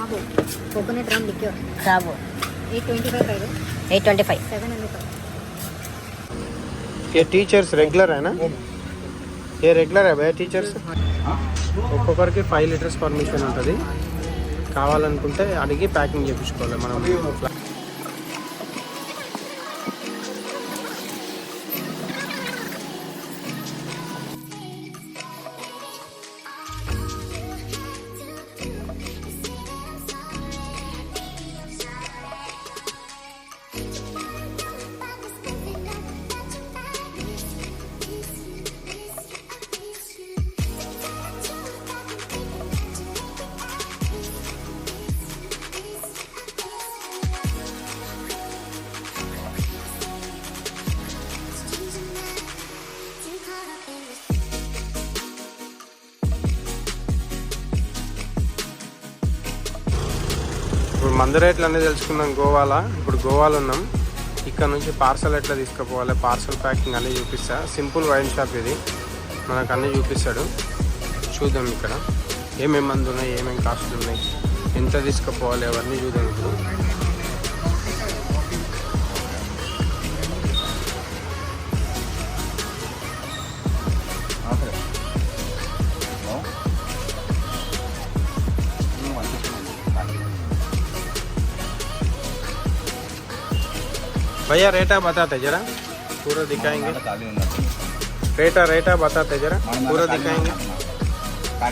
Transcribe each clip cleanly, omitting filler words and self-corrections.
Shabu coconut rum liqueur. Shabu 825 price. 825. 700. ये teachers regular है ना? ये రెగ్యులర్ భయ టీచర్స్ ఒక్కొక్కరికి 5 లీటర్స్ పర్మిషన్ ఉంటుంది. కావాలనుకుంటే అడిగి ప్యాకింగ్ చేయించుకోవాలి మనం. ఇప్పుడు మందు రేట్లు అన్నీ తెలుసుకున్నాం గోవాలో. ఇప్పుడు గోవాలో ఉన్నాం. ఇక్కడ నుంచి పార్సల్ ఎట్లా తీసుకుపోవాలి, పార్సల్ ప్యాకింగ్ అన్నీ చూపిస్తా. సింపుల్ వైన్ షాప్ ఇది, మనకు అన్నీ చూపిస్తాడు. చూద్దాం ఇక్కడ ఏమేమి మందు ఉన్నాయి, ఏమేమి కాస్ట్లు ఉన్నాయి, ఎంత తీసుకుపోవాలి అవన్నీ చూద్దాం ఇప్పుడు. भैया रेटा बताते जरा, पूरा दिखाएंगे. रेटा बताते जरा, पूरा दिखाएंगे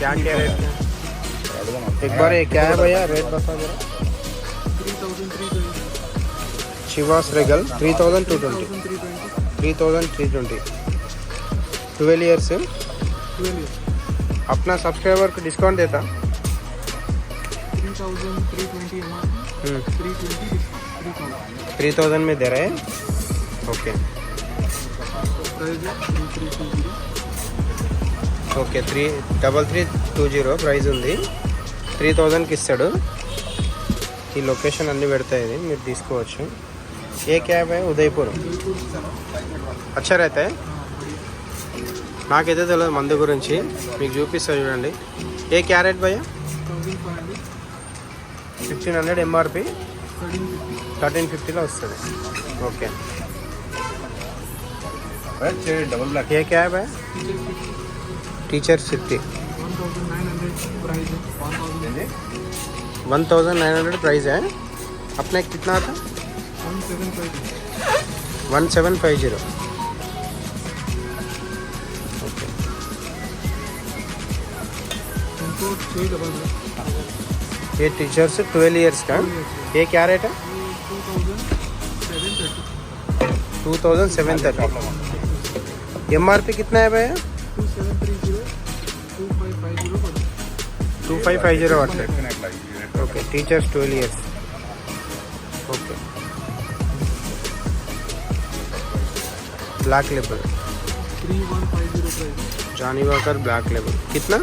क्या क्या रेट है. एक बार ये क्या है भैया, रेट बता जरा. शिवास रेगल 3220. 3320 12 years. अपना सब्सक्राइबर को डिस्काउंट देता 3000 में दे रहे हैं. ओके ఓకే 3320 ప్రైస్ ఉంది. 3000కి ఇస్తాడు. ఈ లొకేషన్ అన్నీ పెడతాయి, ఇది మీరు తీసుకోవచ్చు. ఏ క్యాబ్ है ఉదయపూర్. అచ్చా రైతే నాకైతే తెలియదు మందు గురించి, మీకు చూపిస్తా చూడండి. ఏ క్యారెట్ భయ్యా 1500 ఎంఆర్పి 1350లో వస్తుంది. ఓకే ये कैब है टीचर 50 1900 प्राइस है. अपने कितना था 1750. ओके ये टीचर्स 12 इयर्स का. ये क्या रेट है 2730. एमआरपी कितना है भैया 2550 वाट. Okay Teacher's 12 years. Okay Black Label 3150 Johnnie Walker Black Label कितना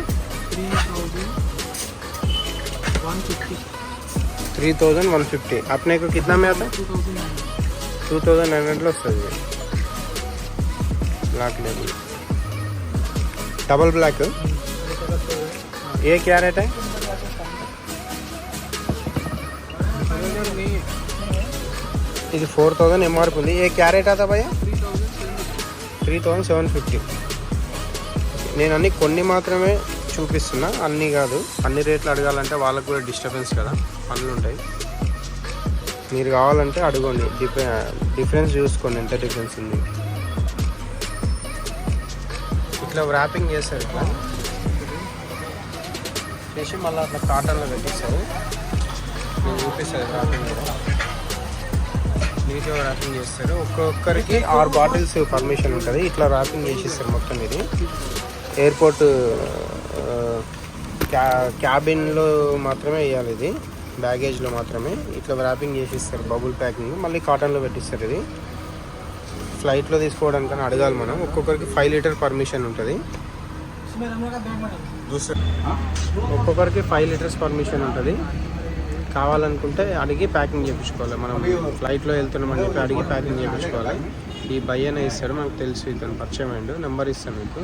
3150. अपने को कितना में आता 2900 వస్తుంది. Black Label Double Black. ये क्या रेट है ఇది 4000 ఎంఆర్పి ఉంది. ఏ क्या रेट आता भैया 3750. నేను అన్ని కొన్ని మాత్రమే చూపిస్తున్నా, అన్నీ కాదు. అన్ని రేట్లు అడగాలంటే వాళ్ళకు కూడా డిస్టర్బెన్స్ కదా, పనులు ఉంటాయి. మీరు కావాలంటే అడగండి, డిఫరెన్స్ చూసుకోండి ఎంత డిఫరెన్స్ ఉంది. ఇట్లా ర్యాపింగ్ చేస్తారు, ఇట్లా చేసి మళ్ళీ అట్లా కాటన్లో పెట్టిస్తారు. నేను చూపిస్తారు ర్యాపింగ్ కూడా నీట్గా ర్యాపింగ్ చేస్తారు. ఒక్కొక్కరికి 6 బాటిల్స్ పర్మిషన్ ఉంటుంది. ఇట్లా ర్యాపింగ్ చేసిస్తారు మొత్తం. ఇది ఎయిర్పోర్ట్ క్యాబిన్లో మాత్రమే వేయాలి, ఇది బ్యాగేజ్లో మాత్రమే. ఇట్లా ర్యాపింగ్ చేసిస్తారు, బబుల్ ప్యాకింగ్. మళ్ళీ కాటన్లో పెట్టిస్తారు. ఇది ఫ్లైట్లో తీసుకోవడానికని అడగాలి మనం. ఒక్కొక్కరికి 5 లీటర్ పర్మిషన్ ఉంటుంది. ఒక్కొక్కరికి 5 లీటర్స్ పర్మిషన్ ఉంటుంది. కావాలనుకుంటే అడిగి ప్యాకింగ్ చేయించుకోవాలి మనం. ఫ్లైట్లో వెళ్తున్నామని చెప్పి అడిగి ప్యాకింగ్ చేయించుకోవాలి. ఈ భయ్యనే ఇస్తాడు, మనకు తెలుసు ఇతను పరిచయం అయ్యిండు. నెంబర్ ఇస్తాను మీకు,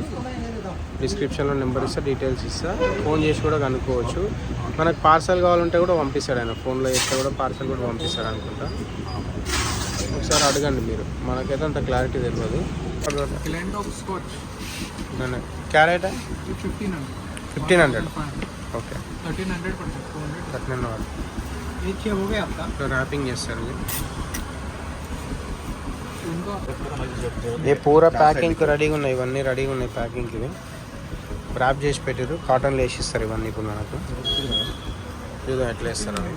డిస్క్రిప్షన్లో నెంబర్ ఇస్తా, డీటెయిల్స్ ఇస్తా, ఫోన్ చేసి కూడా కనుక్కోవచ్చు. మనకు పార్సల్ కావాలంటే కూడా పంపిస్తాడు ఆయన, ఫోన్లో చేస్తే కూడా పార్సల్ కూడా పంపిస్తాడు అనుకుంటా. ఒకసారి అడగండి మీరు, మనకైతే అంత క్లారిటీ తెలియదు. क्या रेट है? 1500. ఓకే 1300 पड़ता है 1300. ये हो गया आपका तो ర్యాపింగ్ చేస్తారు ఇది. उनको ఏ పూరా ప్యాకింగ్ రెడీగా ఉన్నాయి, ఇవన్నీ రెడీగా ఉన్నాయి ప్యాకింగ్కి. ఇవి ర్యాప్ చేసి పెట్టారు, కాటన్లో వేసిస్తారు ఇవన్నీ. ఇప్పుడు మనకు ఇదిగో ఎట్లా వేస్తారు అవి.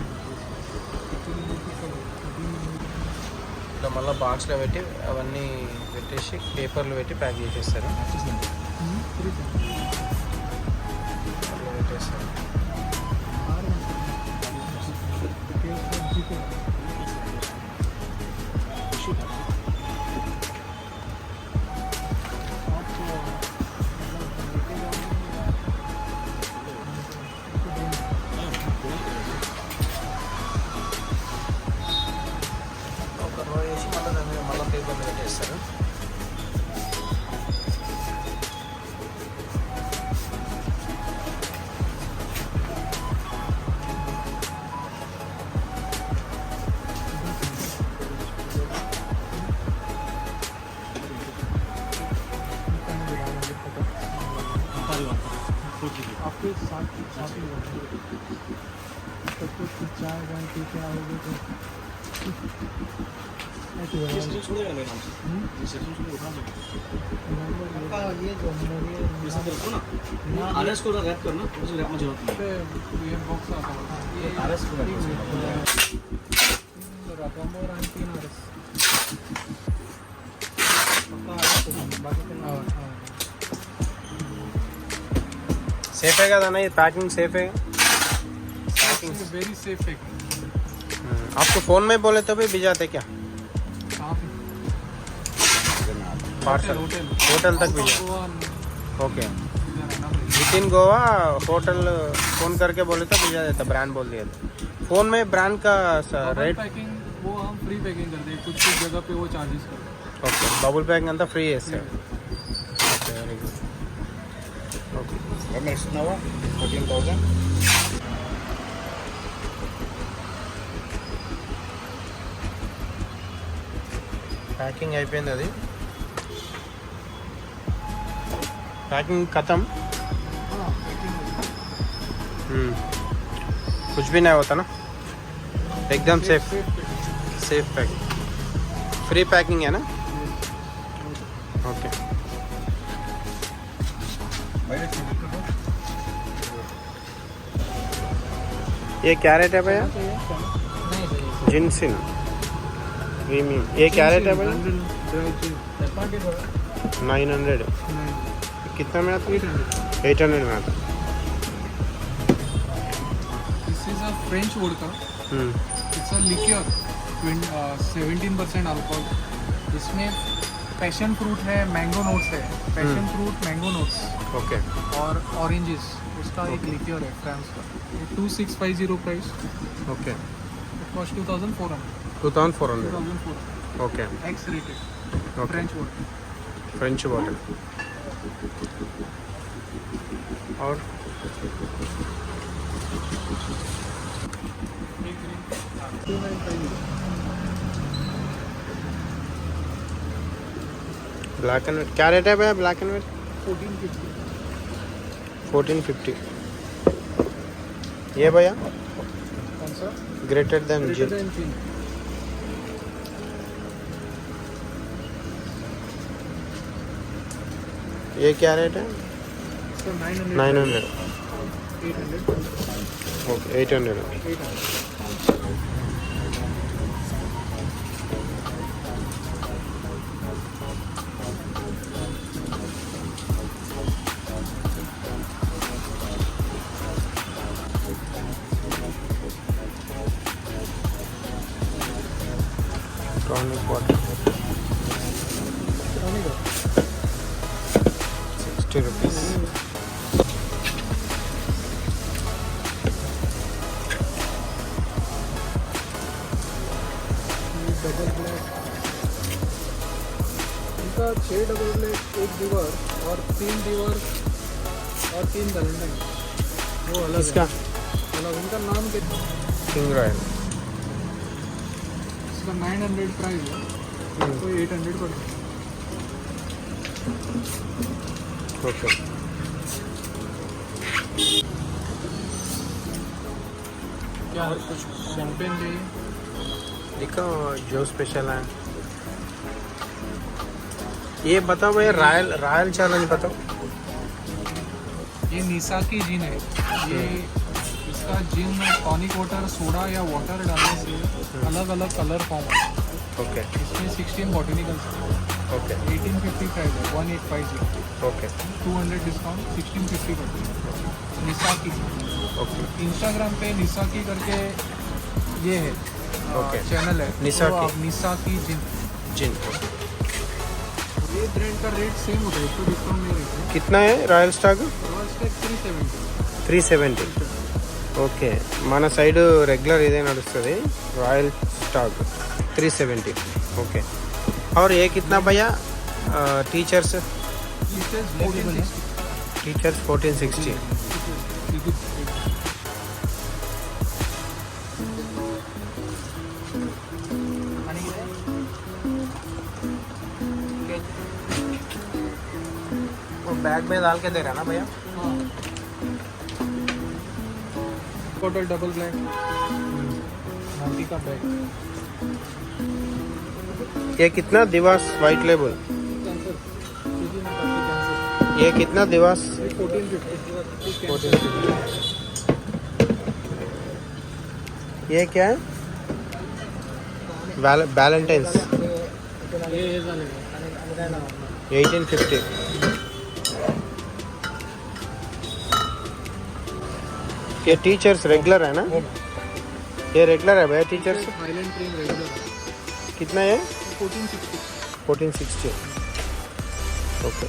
ఇట్లా మళ్ళీ బాక్స్లో పెట్టి అవన్నీ పెట్టేసి పేపర్లు పెట్టి ప్యాక్ చేసేస్తారు. అట్లా పెట్టేస్తారు. ఒక రో వేసి మళ్ళీ దాని మీద మళ్ళీ పేపర్లు పెట్టేస్తారు. आपके साथ ही सब कुछ चाय वाय पी के आओगे तो ये जो आरएस को रैप करना उसे रैप में जरूरत नहीं ये बॉक्स आता है ये आरएस को रकम और 3 आरएस बाकी सेफ है కదా ये पैकिंग सेफ है? पैकिंग वेरी सेफ है आपको फ़ोन में बोले तो भी भिजाते क्या? पार्सल होटल तक भिजा? Okay, with in Goa hotel phone करके बोले तो भिजा देता, ब्रांड बोल दिया था. फ़ोन में ब्रांड का रेट? पैकिंग वो हम फ्री पैकिंग कर दें, कुछ कुछ जगह पे वो चार्जेस करते हैं. ఓకే, బబుల్ ప్యాకింగ్ అంతా ఫ్రీ చేస్తారు. Okay, very good. ఓకే, हमें इस्तेमाल 14000 ప్యాకింగ్ అయిపోయింది. అది पैकिंग खत्म. कुछ भी नहीं होता ना, एकदम सेफ पैकिंग, फ्री पैकिंग है ना. ओके, ये क्या रेट है भैया? जिनसिन प्रीमियम, ये क्या रेट है भैया? 900. कितना में आता? 800 में आता. This is a French vodka. It's a liqueur 17% alcohol. इसमें पैशन फ्रूट है, मैंगो नोट्स है. Passion fruit, mango notes okay, और ऑरेंजेस. इसका एक लिक्योर है फ्रांस का. 2650 price. Okay, it cost 2400. 2400. Okay, X rated okay. French vodka. French bottle. और Black and White क्या रेट है भैया? Black and White 1450. ये भैया कौन सा? Greater than Greater than Gin. ये क्या रेट है? इसका 900. 900. 800. Okay, 800. 800. Tonic water 60 rupees. Double black उनका 6 डबल ब्लैक, 1 दिवर और 3 दिवर और 3 वैलेंटाइन, वो अलग इसका है अलग। उनका नाम कितना? King royal. इसका 900 प्राइस है, तो 800 पड़ता है। ओके क्या और कुछ शैंपेन चाहिए? देखो जो स्पेशल है ये बताओ भैया। रॉयल रॉयल चैलेंज बताओ। ये निसाकी जिन है। ये इसका जिन टॉनिक वाटर, सोडा या वाटर डालने से अलग अलग कलर फॉर्म है। ओके इसमें 16 बॉटनिकल्स है। ओके 1850 प्राइस है, 1850। ओके 200 डिस्काउंट, 1650 पड़ती है। निसाकी ओके इंस्टाग्राम पे निसाकी करके ये है ओके। चैनल है, निसाकी। तो आप निसाकी जिन। जिन ये ब्रांड का रेट सेम होता है, इसको डिस्काउंट नहीं रहता है। कितना है royal stock? Royal stack 370। 370 okay మన సైడ్ రెగ్యులర్ ఇదే నడుస్తుంది रॉयल स्टॉक 370 ओके। और ये कितना भैया? Teachers teachers 1460। टीचर्स 1460 वो बैग में डाल के दे रहा है ना भैया? टोटल डबल ब्लैक मोटी का बैग। ये कितना दिवास वाइट लेबल? कैंसर सीधी में काफी कैंसर। ये कितना दिवास? ये 1450। 1450 ये क्या है? वैलेंटाइंस ये झाले 1850 ये टीचर्स रेगुलर है ना? ये रेगुलर है भैया टीचर्स? आइलैंड क्रीम रेगुलर कितना है? 1460। 1460 ओके।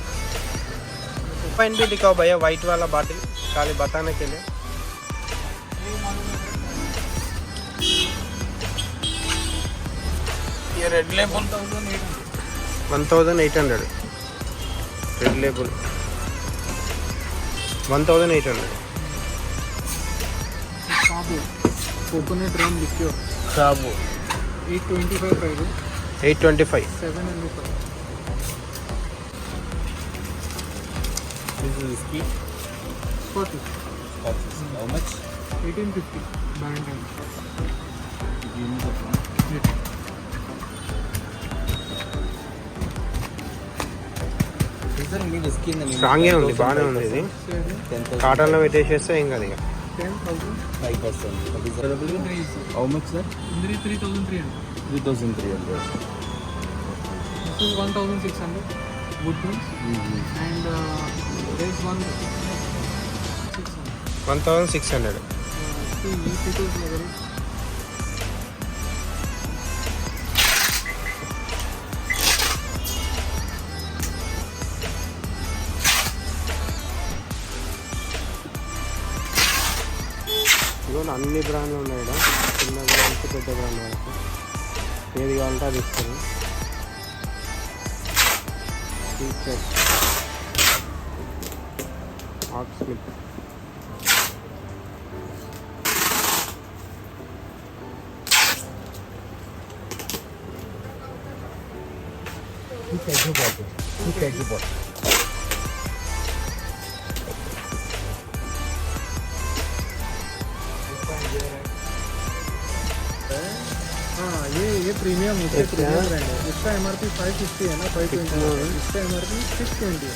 पेन भी दिखाओ भैया, वाइट वाला बॉटल खाली बताने के लिए। ये रेड लेबल 1800 रेड लेबल 1800 साबु कोकोनट रम लिक्योर साबु 825 प्राइस है। 825 700 price. This is whiskey. Scottish How much? 1850 Valentine। Give me the one. Sir, you need whiskey in the name. స్ట్రాంగే ఉంది, బాగానే ఉంది ఇది. 10,000. కాటన్లో పెట్టేసేస్తే ఏం కాదు ఇక. 10,000 5%. What is the How much, sir? Indri 3,300. 3,300. This is 1,600 wood ones, and there is one 600. 1600 See, these people's level. ఇదిగో అన్ని బ్రాండ్లు ఉన్నాయి ఇక్కడ, చిన్న బ్రాండ్ పెద్ద బ్రాండ్ వరకు ఏది కావాలంటే అది ఇస్తాను. టీచర్స్ ఆక్స్మిత్ हाँ, ये प्रीमियम है, अच्छा। प्रीमियम ब्रांड है। इसका एमआरपी 550 है ना, 520 है। इसका एमआरपी 620 है,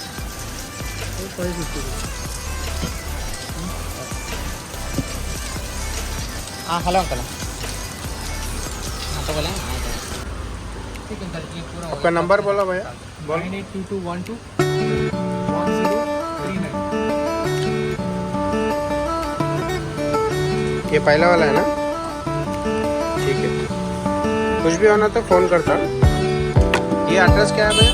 तो 550 है। हाँ हेलो अंकल। हाँ तो बोले ठीक है सर, ये पूरा हो आपका नंबर बोलो भैया, बोलो. 982212 1039। ये पहला वाला है ना? ठीक है, कुछ भी होना तो फ़ोन करता. ये एड्रेस क्या है भैया?